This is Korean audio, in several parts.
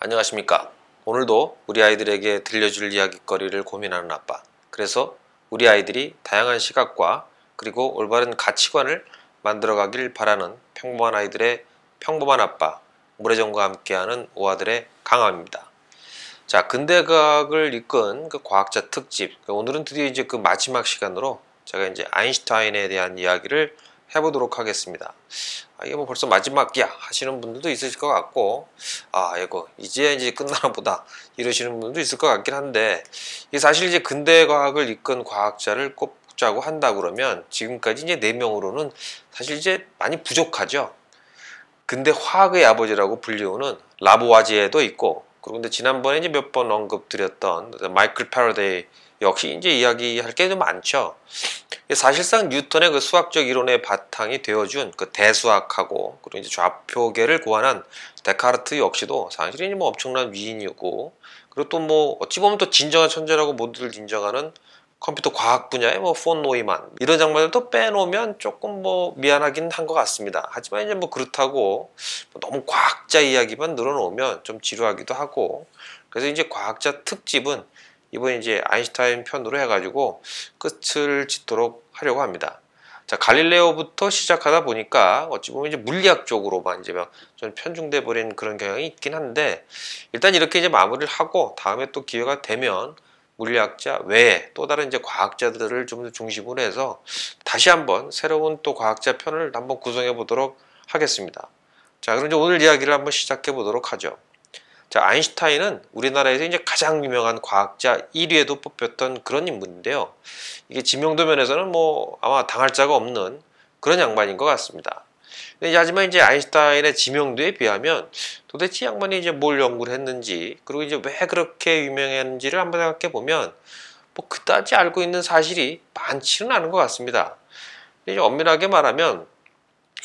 안녕하십니까. 오늘도 우리 아이들에게 들려줄 이야깃거리를 고민하는 아빠. 그래서 우리 아이들이 다양한 시각과 그리고 올바른 가치관을 만들어가길 바라는 평범한 아이들의 평범한 아빠 모래정과 함께하는 오아들의 강함입니다. 자, 근대과학을 이끈 그 과학자 특집. 오늘은 드디어 이제 그 마지막 시간으로 제가 이제 아인슈타인에 대한 이야기를 해보도록 하겠습니다. 이게 뭐 벌써 마지막이야 하시는 분들도 있으실 것 같고, 이거 이제 끝나나 보다 이러시는 분들도 있을 것 같긴 한데, 이게 사실 이제 근대 과학을 이끈 과학자를 꼽자고 한다 그러면 지금까지 이제 4명으로는 사실 이제 많이 부족하죠. 근대 화학의 아버지라고 불리우는 라보아지에도 있고, 그리고 근데 지난번에 이제 몇 번 언급드렸던 마이클 패러데이 역시 이제 이야기할 게 좀 많죠. 사실상 뉴턴의 그 수학적 이론의 바탕이 되어준 그 대수학하고 그리고 이제 좌표계를 고안한 데카르트 역시도 사실은 뭐 엄청난 위인이고, 그리고 또 뭐 어찌 보면 또 진정한 천재라고 모두들 인정하는 컴퓨터 과학 분야의 뭐 폰 노이만 이런 장면들도 빼놓으면 조금 뭐 미안하긴 한 것 같습니다. 하지만 이제 뭐 그렇다고 뭐 너무 과학자 이야기만 늘어놓으면 좀 지루하기도 하고, 그래서 이제 과학자 특집은 이번에 이제 아인슈타인 편으로 해가지고 끝을 짓도록 하려고 합니다. 자, 갈릴레오부터 시작하다 보니까 어찌 보면 이제 물리학 쪽으로만 이제 좀 편중돼 버린 그런 경향이 있긴 한데, 일단 이렇게 이제 마무리를 하고 다음에 또 기회가 되면 물리학자 외에 또 다른 이제 과학자들을 좀 더 중심으로 해서 다시 한번 새로운 또 과학자 편을 한번 구성해 보도록 하겠습니다. 자, 그럼 이제 오늘 이야기를 한번 시작해 보도록 하죠. 자, 아인슈타인은 우리나라에서 이제 가장 유명한 과학자 1위에도 뽑혔던 그런 인물인데요. 이게 지명도 면에서는 뭐 아마 당할 자가 없는 그런 양반인 것 같습니다. 하지만 이제 아인슈타인의 지명도에 비하면 도대체 이 양반이 이제 뭘 연구를 했는지, 그리고 이제 왜 그렇게 유명했는지를 한번 생각해 보면 뭐 그다지 알고 있는 사실이 많지는 않은 것 같습니다. 이제 엄밀하게 말하면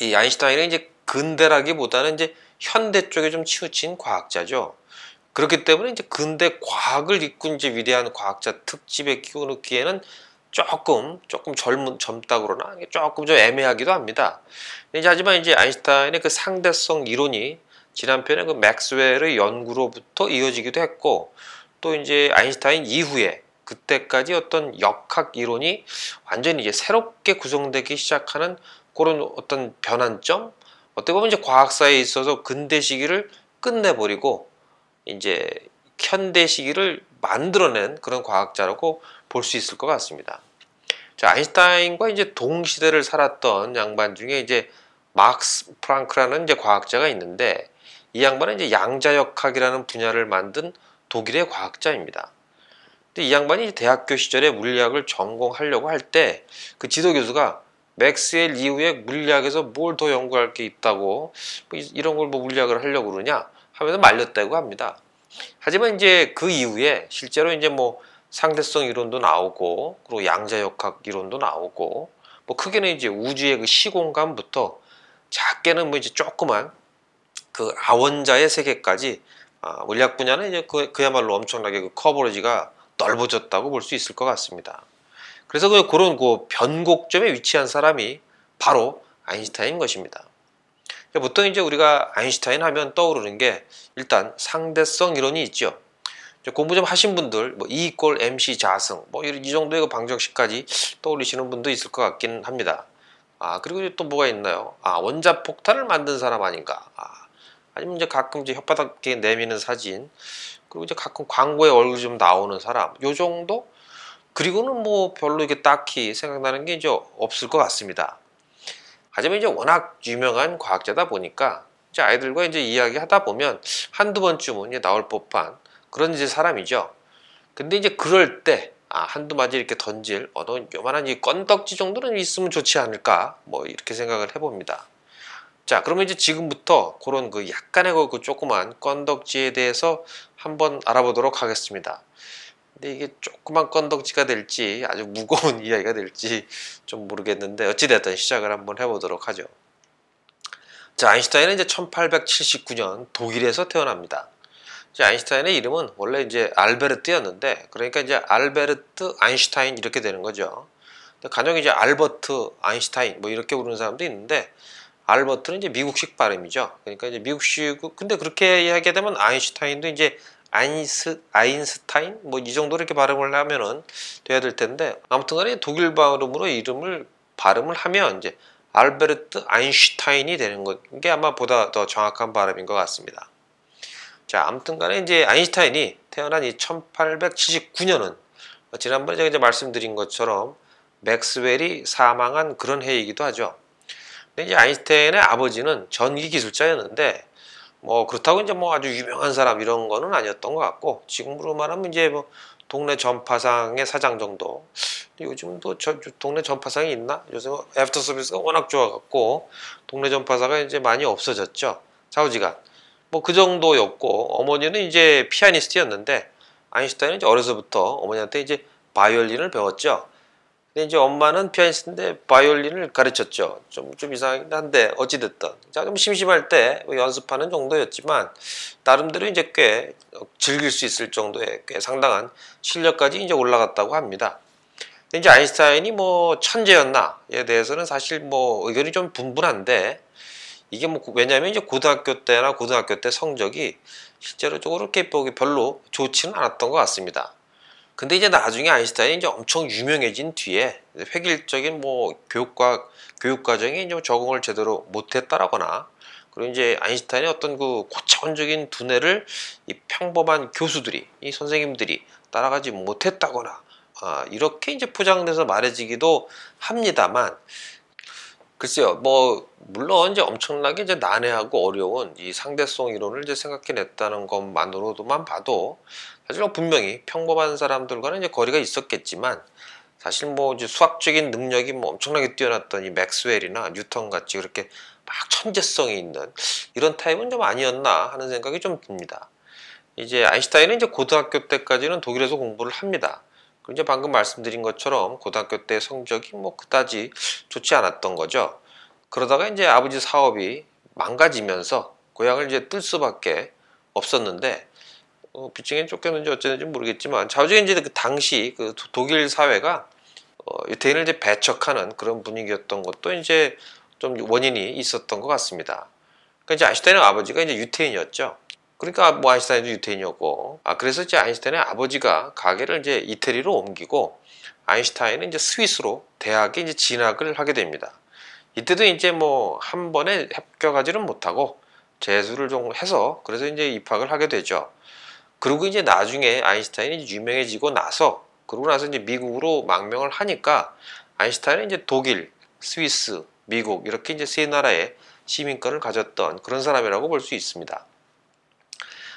이 아인슈타인은 이제 근대라기보다는 이제 현대 쪽에 좀 치우친 과학자죠. 그렇기 때문에 이제 근대 과학을 이끈 이제 위대한 과학자 특집에 끼워넣기에는 조금 젊다 그러나 조금 좀 애매하기도 합니다. 하지만 이제 아인슈타인의 그 상대성 이론이 지난 편에 그 맥스웰의 연구로부터 이어지기도 했고, 또 이제 아인슈타인 이후에 그때까지 어떤 역학 이론이 완전히 이제 새롭게 구성되기 시작하는 그런 어떤 변환점, 어떻게 보면 이제 과학사에 있어서 근대 시기를 끝내버리고 이제 현대 시기를 만들어낸 그런 과학자라고 볼 수 있을 것 같습니다. 자, 아인슈타인과 이제 동시대를 살았던 양반 중에 이제 막스 프랑크라는 이제 과학자가 있는데, 이 양반은 이제 양자역학이라는 분야를 만든 독일의 과학자입니다. 근데 이 양반이 대학교 시절에 물리학을 전공하려고 할 때 그 지도 교수가 맥스웰 이후에 물리학에서 뭘 더 연구할 게 있다고 뭐 이런 걸 뭐 물리학을 하려고 그러냐 하면서 말렸다고 합니다. 하지만 이제 그 이후에 실제로 이제 뭐 상대성 이론도 나오고 그리고 양자역학 이론도 나오고, 뭐 크게는 이제 우주의 그 시공간부터 작게는 뭐 이제 조그만 그 아원자의 세계까지, 물리학 분야는 이제 그야말로 엄청나게 그 커버리지가 넓어졌다고 볼 수 있을 것 같습니다. 그래서 그런 그 변곡점에 위치한 사람이 바로 아인슈타인인 것입니다. 보통 이제 우리가 아인슈타인 하면 떠오르는 게 일단 상대성 이론이 있죠. 공부 좀 하신 분들 뭐 E = MC 자승 뭐 이 정도의 그 방정식까지 떠올리시는 분도 있을 것 같긴 합니다. 그리고 또 뭐가 있나요? 원자폭탄을 만든 사람 아닌가? 아니면 이제 가끔 이제 혓바닥에 내미는 사진, 그리고 이제 가끔 광고에 얼굴 좀 나오는 사람, 요 정도? 그리고는 뭐 별로 이렇게 딱히 생각나는 게 이제 없을 것 같습니다. 하지만 이제 워낙 유명한 과학자다 보니까 이제 아이들과 이제 이야기하다 보면 한두 번쯤은 이제 나올 법한 그런 이제 사람이죠. 근데 이제 그럴 때 한두 마디 이렇게 던질 요만한 이 건덕지 정도는 있으면 좋지 않을까 뭐 이렇게 생각을 해봅니다. 자, 그러면 이제 지금부터 그런 그 약간의 그 조그만 건덕지에 대해서 한번 알아보도록 하겠습니다. 근데 이게 조그만 건덕지가 될지 아주 무거운 이야기가 될지 좀 모르겠는데 어찌됐든 시작을 한번 해보도록 하죠. 자, 아인슈타인은 이제 1879년 독일에서 태어납니다. 이제 아인슈타인의 이름은 원래 이제 알베르트였는데, 그러니까 이제 알베르트 아인슈타인 이렇게 되는 거죠. 간혹 이제 알버트 아인슈타인 뭐 이렇게 부르는 사람도 있는데, 알버트는 이제 미국식 발음이죠. 그러니까 이제 미국식, 근데 그렇게 이야기하게 되면 아인슈타인도 이제 아인스타인 뭐 이 정도 이렇게 발음을 하면은 돼야 될 텐데, 아무튼간에 독일 발음으로 이름을 발음을 하면 이제 알베르트 아인슈타인이 되는 게 아마 보다 더 정확한 발음인 것 같습니다. 자, 아무튼간에 이제 아인슈타인이 태어난 이 1879년은 지난번에 제가 이제 말씀드린 것처럼 맥스웰이 사망한 그런 해이기도 하죠. 근데 이제 아인슈타인의 아버지는 전기 기술자였는데, 뭐 그렇다고 이제 뭐 아주 유명한 사람 이런 거는 아니었던 것 같고, 지금으로 말하면 이제 뭐 동네 전파상의 사장 정도. 요즘도 동네 전파상이 있나? 요즘 애프터 서비스가 워낙 좋아갖고 동네 전파사가 이제 많이 없어졌죠. 좌우지간 뭐 그 정도였고, 어머니는 이제 피아니스트였는데, 아인슈타인은 이제 어려서부터 어머니한테 이제 바이올린을 배웠죠. 근데 이제 엄마는 피아니스트인데 바이올린을 가르쳤죠. 좀 이상하긴 한데 어찌됐든 자, 좀 심심할 때 연습하는 정도였지만 나름대로 이제 꽤 즐길 수 있을 정도의 꽤 상당한 실력까지 이제 올라갔다고 합니다. 근데 이제 아인슈타인이 뭐 천재였나에 대해서는 사실 뭐 의견이 좀 분분한데, 이게 뭐 왜냐하면 이제 고등학교 때 성적이 실제로적으로 이렇게 별로 좋지는 않았던 것 같습니다. 근데 이제 나중에 아인슈타인이 이제 엄청 유명해진 뒤에 획일적인 뭐 교육 과정에 이제 적응을 제대로 못했다라거나, 그리고 이제 아인슈타인의 어떤 그 고차원적인 두뇌를 이 평범한 교수들이, 이 선생님들이 따라가지 못했다거나, 이렇게 이제 포장돼서 말해지기도 합니다만, 글쎄요, 뭐 물론 이제 엄청나게 이제 난해하고 어려운 이 상대성 이론을 이제 생각해냈다는 것만으로도만 봐도 사실 분명히 평범한 사람들과는 이제 거리가 있었겠지만, 사실 뭐 이제 수학적인 능력이 뭐 엄청나게 뛰어났던 이 맥스웰이나 뉴턴 같이 그렇게 막 천재성이 있는 이런 타입은 좀 아니었나 하는 생각이 좀 듭니다. 이제 아인슈타인은 이제 고등학교 때까지는 독일에서 공부를 합니다. 그리고 이제 방금 말씀드린 것처럼 고등학교 때 성적이 뭐 그다지 좋지 않았던 거죠. 그러다가 이제 아버지 사업이 망가지면서 고향을 이제 뜰 수밖에 없었는데, 빚쟁이는 쫓겼는지 어쨌는지 모르겠지만 자우지가 이제 그 당시 그 독일 사회가 유태인을 이제 배척하는 그런 분위기였던 것도 이제 좀 원인이 있었던 것 같습니다. 그러니까 이제 아인슈타인의 아버지가 이제 유태인이었죠. 그러니까 뭐 아인슈타인도 유태인이었고, 그래서 이제 아인슈타인의 아버지가 가게를 이제 이태리로 옮기고, 아인슈타인은 이제 스위스로 대학에 이제 진학을 하게 됩니다. 이때도 이제 뭐 한 번에 합격하지는 못하고 재수를 좀 해서 그래서 이제 입학을 하게 되죠. 그리고 이제 나중에 아인슈타인이 유명해지고 나서, 그러고 나서 이제 미국으로 망명을 하니까 아인슈타인은 이제 독일, 스위스, 미국 이렇게 이제 세 나라의 시민권을 가졌던 그런 사람이라고 볼 수 있습니다.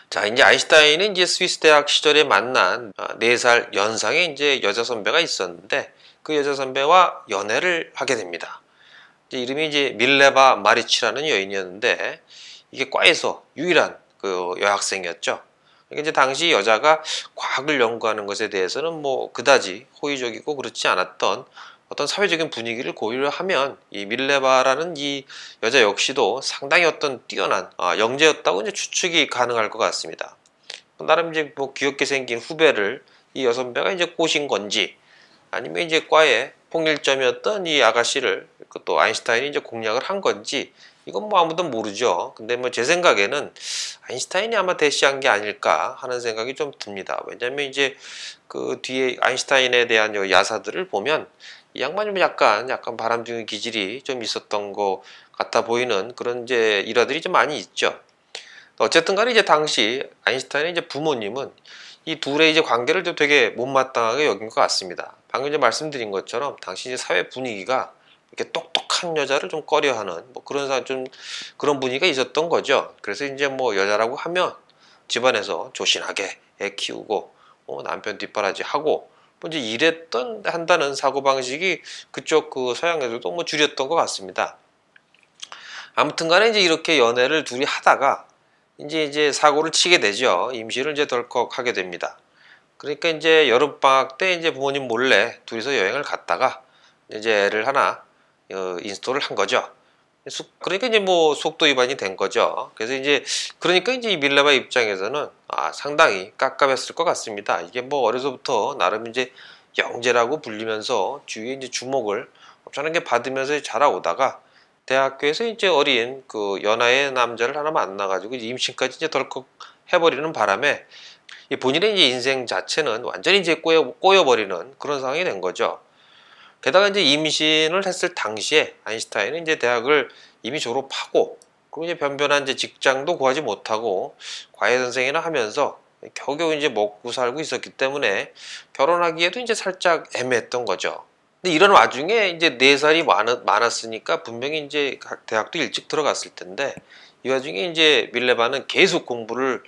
자, 이제 아인슈타인은 이제 스위스 대학 시절에 만난 4살 연상의 이제 여자 선배가 있었는데, 그 여자 선배와 연애를 하게 됩니다. 이름이 이제 밀레바 마리치라는 여인이었는데, 이게 과에서 유일한 그 여학생이었죠. 그러니까 이제 당시 여자가 과학을 연구하는 것에 대해서는 뭐 그다지 호의적이고 그렇지 않았던 어떤 사회적인 분위기를 고려하면 이 밀레바라는 이 여자 역시도 상당히 어떤 뛰어난 영재였다고 이제 추측이 가능할 것 같습니다. 나름 이제 뭐 귀엽게 생긴 후배를 이 여선배가 이제 꼬신 건지, 아니면 이제 과의 통일점이었던 이 아가씨를 또 아인슈타인이 이제 공략을 한 건지, 이건 뭐 아무도 모르죠. 근데 뭐 제 생각에는 아인슈타인이 아마 대시한 게 아닐까 하는 생각이 좀 듭니다. 왜냐면 이제 그 뒤에 아인슈타인에 대한 야사들을 보면 이 양반이 좀 약간 바람둥이 기질이 좀 있었던 것 같아 보이는 그런 이제 일화들이 좀 많이 있죠. 어쨌든 간에 이제 당시 아인슈타인의 이제 부모님은 이 둘의 이제 관계를 좀 되게 못마땅하게 여긴 것 같습니다. 방금 이제 말씀드린 것처럼 당시 이제 사회 분위기가 이렇게 똑똑한 여자를 좀 꺼려하는 뭐 그런 분위기가 있었던 거죠. 그래서 이제 뭐 여자라고 하면 집안에서 조신하게 애 키우고 남편 뒷바라지 하고 뭐 이제 한다는 사고 방식이 그쪽 그 서양에서도 뭐 줄였던 것 같습니다. 아무튼간에 이제 이렇게 연애를 둘이 하다가 이제 사고를 치게 되죠. 임신을 이제 덜컥 하게 됩니다. 그러니까 이제 여름방학 때 이제 부모님 몰래 둘이서 여행을 갔다가 이제 애를 하나 인스톨을 한 거죠. 그러니까 이제 뭐 속도 위반이 된 거죠. 그래서 이제 그러니까 이제 이 밀레바 입장에서는 상당히 깝깝했을 것 같습니다. 이게 뭐 어려서부터 나름 이제 영재라고 불리면서 주위에 이제 주목을 엄청나게 받으면서 자라오다가 대학교에서 이제 어린 그 연하의 남자를 하나 만나가지고 임신까지 이제 덜컥 해버리는 바람에 이 본인의 이제 인생 자체는 완전히 이제 꼬여버리는 그런 상황이 된 거죠. 게다가 이제 임신을 했을 당시에 아인슈타인은 이제 대학을 이미 졸업하고 그리고 이제 변변한 이제 직장도 구하지 못하고 과외 선생이나 하면서 겨우겨우 이제 먹고 살고 있었기 때문에 결혼하기에도 이제 살짝 애매했던 거죠. 근데 이런 와중에 이제 4살이 많았으니까 분명히 이제 대학도 일찍 들어갔을 텐데 이 와중에 이제 밀레바는 계속 공부를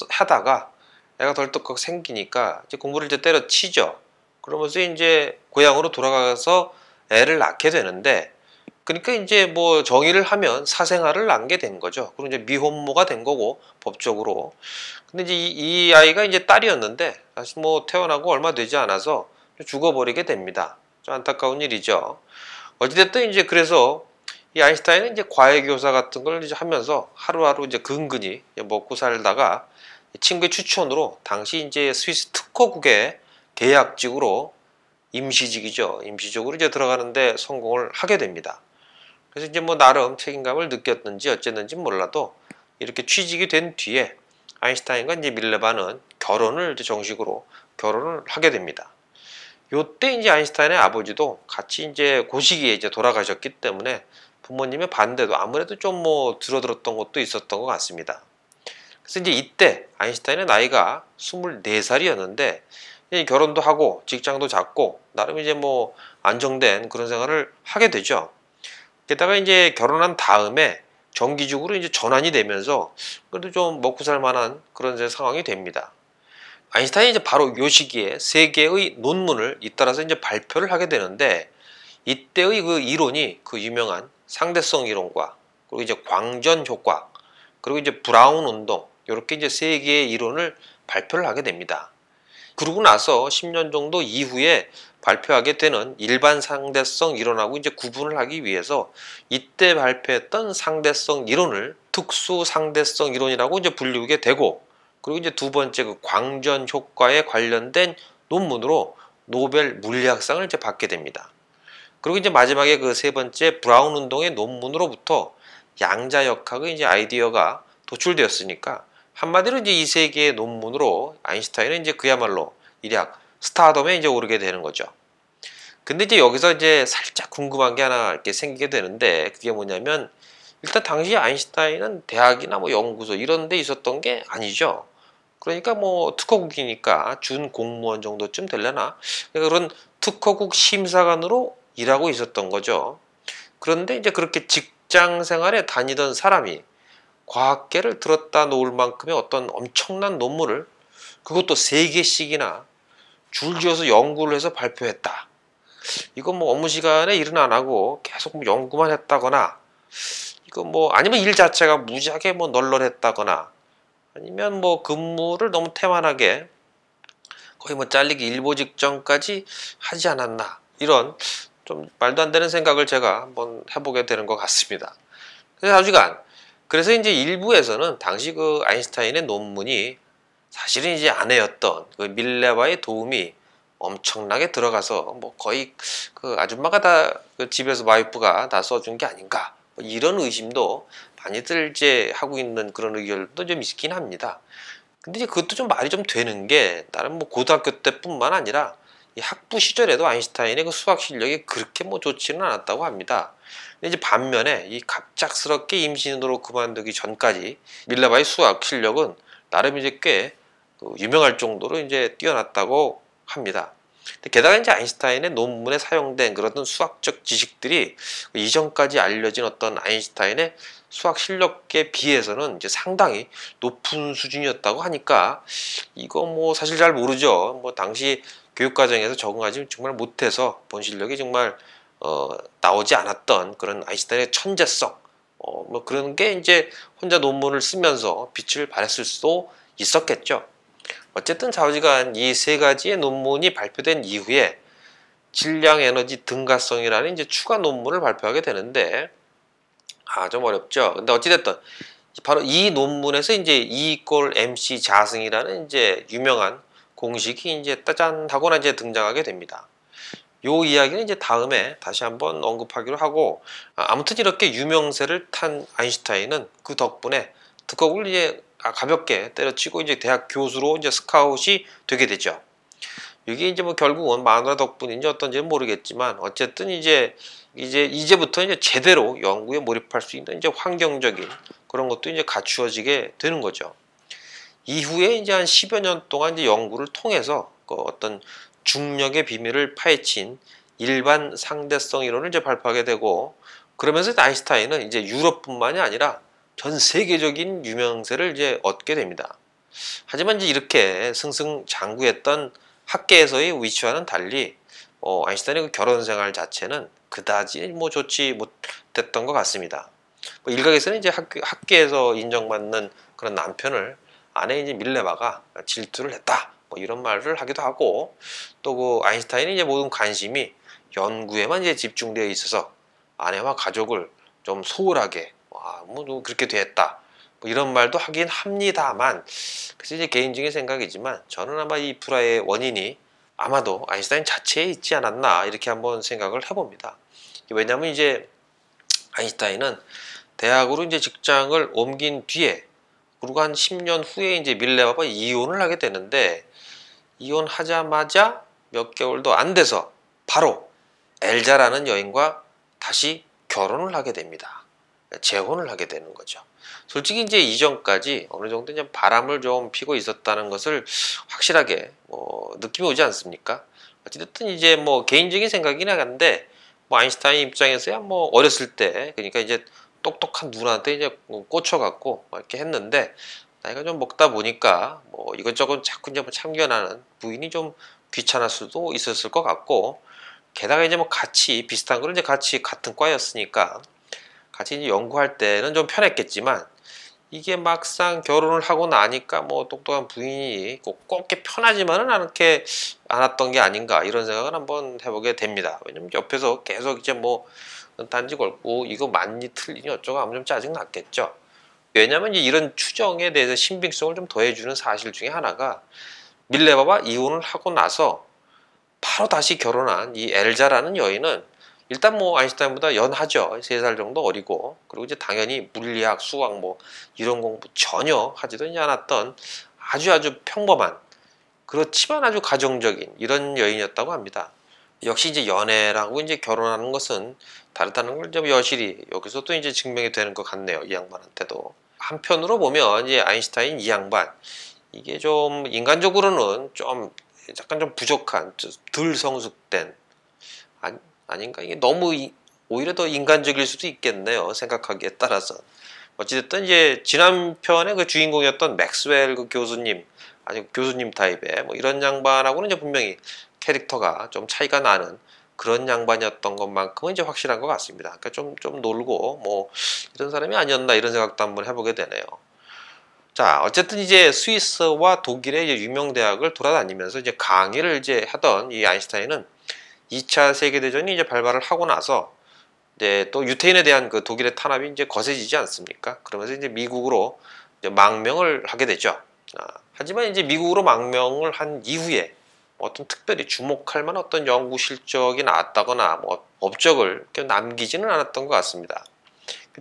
하다가 애가 덜떡 생기니까 이제 공부를 이제 때려치죠. 그러면서 이제 고향으로 돌아가서 애를 낳게 되는데 그러니까 이제 뭐 정의를 하면 사생아를 낳게 된 거죠. 그리고 이제 미혼모가 된 거고 법적으로. 근데 이제 이 아이가 이제 딸이었는데 다시 뭐 태어나고 얼마 되지 않아서 죽어버리게 됩니다. 좀 안타까운 일이죠. 어찌됐든 이제 그래서 이 아인슈타인은 이제 과외교사 같은 걸 이제 하면서 하루하루 이제 근근히 먹고 살다가 친구의 추천으로 당시 이제 스위스 특허국의 계약직으로 임시직이죠. 임시적으로 이제 들어가는데 성공을 하게 됩니다. 그래서 이제 뭐 나름 책임감을 느꼈는지 어쨌는지 몰라도 이렇게 취직이 된 뒤에 아인슈타인과 이제 밀레바는 결혼을 이제 정식으로 결혼을 하게 됩니다. 요때 이제 아인슈타인의 아버지도 같이 이제 그 시기에 이제 돌아가셨기 때문에 부모님의 반대도 아무래도 좀 뭐 줄어들었던 것도 있었던 것 같습니다. 그래서 이제 이때 아인슈타인의 나이가 24살이었는데 결혼도 하고 직장도 잡고 나름 이제 뭐 안정된 그런 생활을 하게 되죠. 게다가 이제 결혼한 다음에 정기적으로 이제 전환이 되면서 그래도 좀 먹고 살 만한 그런 상황이 됩니다. 아인슈타인이 이제 바로 요 시기에 세 개의 논문을 잇따라서 이제 발표를 하게 되는데 이때의 그 이론이 그 유명한 상대성 이론과 그리고 이제 광전 효과 그리고 이제 브라운 운동 이렇게 이제 세 개의 이론을 발표를 하게 됩니다. 그러고 나서 10년 정도 이후에 발표하게 되는 일반 상대성 이론하고 이제 구분을 하기 위해서 이때 발표했던 상대성 이론을 특수 상대성 이론이라고 이제 불리게 되고 그리고 이제 두 번째 그 광전 효과에 관련된 논문으로 노벨 물리학상을 이제 받게 됩니다. 그리고 이제 마지막에 그 세 번째 브라운 운동의 논문으로부터 양자역학의 이제 아이디어가 도출되었으니까 한마디로 이제 이 세 개의 논문으로 아인슈타인은 이제 그야말로 일약 스타덤에 이제 오르게 되는 거죠. 근데 이제 여기서 이제 살짝 궁금한 게 하나 이렇게 생기게 되는데 그게 뭐냐면 일단 당시 아인슈타인은 대학이나 뭐 연구소 이런 데 있었던 게 아니죠. 그러니까 뭐 특허국이니까 준 공무원 정도쯤 되려나 그런 특허국 심사관으로 일하고 있었던 거죠. 그런데 이제 그렇게 직장 생활에 다니던 사람이 과학계를 들었다 놓을 만큼의 어떤 엄청난 논문을 그것도 3개씩이나 줄지어서 연구를 해서 발표했다. 이건 뭐 업무 시간에 일은 안 하고 계속 뭐 연구만 했다거나 이건 뭐 아니면 일 자체가 무지하게 뭐 널널했다거나 아니면 뭐 근무를 너무 태만하게 거의 뭐 잘리기 일보 직전까지 하지 않았나 이런 좀 말도 안 되는 생각을 제가 한번 해보게 되는 것 같습니다. 그래서 하여간 그래서 이제 일부에서는 당시 그 아인슈타인의 논문이 사실은 이제 아내였던 그 밀레바의 도움이 엄청나게 들어가서 뭐 거의 그 아줌마가 다 그 집에서 와이프가 다 써준 게 아닌가 뭐 이런 의심도 많이들 이제 하고 있는 그런 의견도 좀 있긴 합니다. 근데 이제 그것도 좀 말이 좀 되는 게 나는 뭐 고등학교 때뿐만 아니라 이 학부 시절에도 아인슈타인의 그 수학 실력이 그렇게 뭐 좋지는 않았다고 합니다. 근데 이제 반면에 이 갑작스럽게 임신으로 그만두기 전까지 밀레바의 수학 실력은 나름 이제 꽤 유명할 정도로 이제 뛰어났다고 합니다. 게다가 이제 아인슈타인의 논문에 사용된 그런 수학적 지식들이 이전까지 알려진 어떤 아인슈타인의 수학 실력에 비해서는 이제 상당히 높은 수준이었다고 하니까 이거 뭐 사실 잘 모르죠. 뭐 당시 교육과정에서 적응하지 정말 못해서 본 실력이 정말 나오지 않았던 그런 아인슈타인의 천재성 뭐 그런 게 이제 혼자 논문을 쓰면서 빛을 발했을 수도 있었겠죠. 어쨌든 좌우지간 이 세 가지의 논문이 발표된 이후에 질량 에너지 등가성이라는 이제 추가 논문을 발표하게 되는데 좀 어렵죠. 근데 어찌됐든 바로 이 논문에서 이제 E = MC 자승이라는 이제 유명한 공식이 이제 따잔 하거나 이제 등장하게 됩니다. 요 이야기는 이제 다음에 다시 한번 언급하기로 하고, 아무튼 이렇게 유명세를 탄 아인슈타인은 그 덕분에 득업을 이제 가볍게 때려치고 이제 대학 교수로 이제 스카웃이 되게 되죠. 이게 이제 뭐 결국은 마누라 덕분인지 어떤지는 모르겠지만 어쨌든 이제부터 이제 제대로 연구에 몰입할 수 있는 이제 환경적인 그런 것도 이제 갖추어지게 되는 거죠. 이후에 이제 한 10여 년 동안 이제 연구를 통해서 그 어떤 중력의 비밀을 파헤친 일반 상대성 이론을 이제 발표하게 되고, 그러면서 아인슈타인은 이제 유럽뿐만이 아니라 전 세계적인 유명세를 이제 얻게 됩니다. 하지만 이제 이렇게 승승장구했던 학계에서의 위치와는 달리 아인슈타인의 그 결혼 생활 자체는 그다지 뭐 좋지 못했던 것 같습니다. 뭐 일각에서는 이제 학계에서 인정받는 그런 남편을 아내 이제 밀레바가 질투를 했다, 뭐 이런 말을 하기도 하고, 또 그 아인슈타인의 이제 모든 관심이 연구에만 이제 집중되어 있어서 아내와 가족을 좀 소홀하게 뭐 그렇게 됐다, 뭐 이런 말도 하긴 합니다만, 그래서 이제 개인적인 생각이지만 저는 아마 이 불화의 원인이 아마도 아인슈타인 자체에 있지 않았나 이렇게 한번 생각을 해봅니다. 왜냐하면 이제 아인슈타인은 대학으로 이제 직장을 옮긴 뒤에, 그리고 한 10년 후에 이제 밀레바와 이혼을 하게 되는데, 이혼하자마자 몇 개월도 안 돼서 바로 엘자라는 여인과 다시 결혼을 하게 됩니다. 재혼을 하게 되는 거죠. 솔직히 이제 이전까지 어느 정도 이제 바람을 좀 피고 있었다는 것을 확실하게 느낌이 오지 않습니까? 어찌됐든 이제 뭐 개인적인 생각이긴 한데, 뭐 아인슈타인 입장에서야 뭐 어렸을 때, 그러니까 이제 똑똑한 누나한테 이제 꽂혀갖고 이렇게 했는데, 나이가 좀 먹다 보니까 뭐 이것저것 자꾸 이제 뭐 참견하는 부인이 좀 귀찮을 수도 있었을 것 같고, 게다가 이제 뭐 같이 비슷한 걸 이제 같이 같은 과였으니까 같이 이제 연구할 때는 좀 편했겠지만, 이게 막상 결혼을 하고 나니까 뭐 똑똑한 부인이 꼭 이렇게 편하지만은 않았던 게 아닌가 이런 생각을 한번 해보게 됩니다. 왜냐면 옆에서 계속 이제 뭐 단지 걸고 이거 맞니 틀리니 어쩌고 하면 좀 짜증 났겠죠. 왜냐면 이제 이런 추정에 대해서 신빙성을 좀 더해주는 사실 중에 하나가, 밀레바와 이혼을 하고 나서 바로 다시 결혼한 이 엘자라는 여인은 일단 뭐 아인슈타인보다 연하죠. 3살 정도 어리고, 그리고 이제 당연히 물리학, 수학 뭐 이런 공부 전혀 하지도 않았던 아주 평범한, 그렇지만 아주 가정적인 이런 여인이었다고 합니다. 역시 이제 연애라고 이제 결혼하는 것은 다르다는 걸 좀 여실히 여기서 또 이제 증명이 되는 것 같네요. 이 양반한테도. 한편으로 보면 이제 아인슈타인 이 양반, 이게 좀 인간적으로는 좀 약간 좀 부족한, 덜 성숙된, 아닌가? 이게 너무 오히려 더 인간적일 수도 있겠네요. 생각하기에 따라서. 어찌됐든 이제 지난 편의 그 주인공이었던 맥스웰 그 교수님, 아니 교수님 타입의 뭐 이런 양반하고는 이제 분명히 캐릭터가 좀 차이가 나는 그런 양반이었던 것만큼은 이제 확실한 것 같습니다. 그러니까 좀 놀고 뭐 이런 사람이 아니었나 이런 생각도 한번 해보게 되네요. 자, 어쨌든 이제 스위스와 독일의 이제 유명 대학을 돌아다니면서 이제 강의를 이제 하던 이 아인슈타인은 2차 세계대전이 이제 발발을 하고 나서 이제 또 유태인에 대한 그 독일의 탄압이 이제 거세지지 않습니까? 그러면서 이제 미국으로 이제 망명을 하게 되죠. 하지만 이제 미국으로 망명을 한 이후에 어떤 특별히 주목할 만한 어떤 연구 실적이 나왔다거나 뭐 업적을 남기지는 않았던 것 같습니다.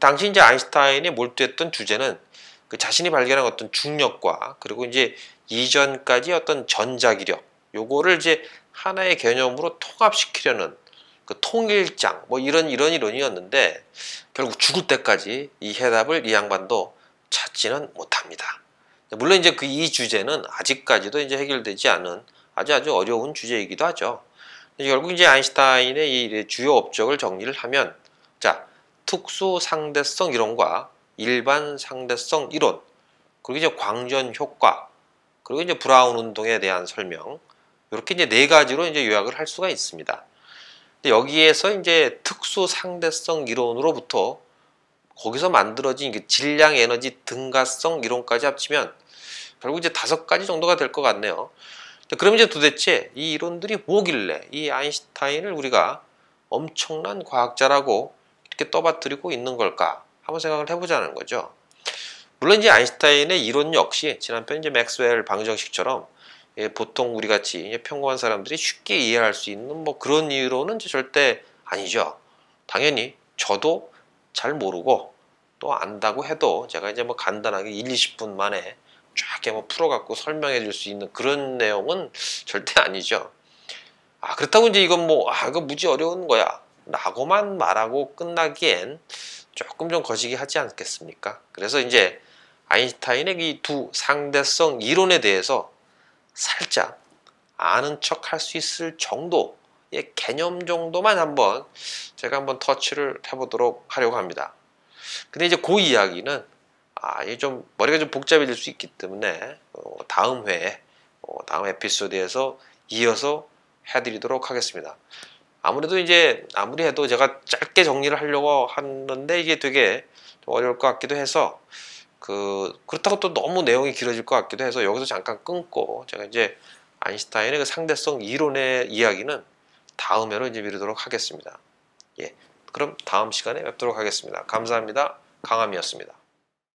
당시 이제 아인슈타인이 몰두했던 주제는 그 자신이 발견한 어떤 중력과, 그리고 이제 이전까지 어떤 전자기력, 요거를 이제 하나의 개념으로 통합시키려는 그 통일장 뭐 이런 이론이었는데, 결국 죽을 때까지 이 해답을 이 양반도 찾지는 못합니다. 물론 이제 그 이 주제는 아직까지도 이제 해결되지 않은 아주 어려운 주제이기도 하죠. 결국 이제 아인슈타인의 이 주요 업적을 정리를 하면, 자, 특수 상대성 이론과 일반 상대성 이론, 그리고 이제 광전 효과, 그리고 이제 브라운 운동에 대한 설명, 이렇게 이제 4가지로 이제 요약을 할 수가 있습니다. 근데 여기에서 이제 특수 상대성 이론으로부터 거기서 만들어진 질량 에너지 등가성 이론까지 합치면 결국 이제 5가지 정도가 될 것 같네요. 그럼 이제 도대체 이 이론들이 뭐길래 이 아인슈타인을 우리가 엄청난 과학자라고 이렇게 떠받들이고 있는 걸까 한번 생각을 해보자는 거죠. 물론 이제 아인슈타인의 이론 역시 지난편 이제 맥스웰 방정식처럼 보통 우리 같이 평범한 사람들이 쉽게 이해할 수 있는 뭐 그런 이유로는 절대 아니죠. 당연히 저도 잘 모르고 또 안다고 해도 제가 이제 뭐 간단하게 1, 20분 만에 쫙 뭐 풀어갖고 설명해 줄 수 있는 그런 내용은 절대 아니죠. 그렇다고 이제 이건 뭐 이거 무지 어려운 거야 라고만 말하고 끝나기엔 조금 좀 거시기 하지 않겠습니까? 그래서 이제 아인슈타인의 이 두 상대성 이론에 대해서 살짝 아는 척 할 수 있을 정도의 개념 정도만 제가 한번 터치를 해보도록 하려고 합니다. 근데 이제 그 이야기는 이게 좀 머리가 좀 복잡해질 수 있기 때문에 다음 회에 다음 에피소드에서 이어서 해드리도록 하겠습니다. 아무래도 이제 아무리 해도 제가 짧게 정리를 하려고 하는데 이게 되게 좀 어려울 것 같기도 해서 그렇다고 또 너무 내용이 길어질 것 같기도 해서 여기서 잠깐 끊고 제가 이제 아인슈타인의 그 상대성 이론의 이야기는 다음 회로 이제 미루도록 하겠습니다. 예, 그럼 다음 시간에 뵙도록 하겠습니다. 감사합니다. 강함이었습니다.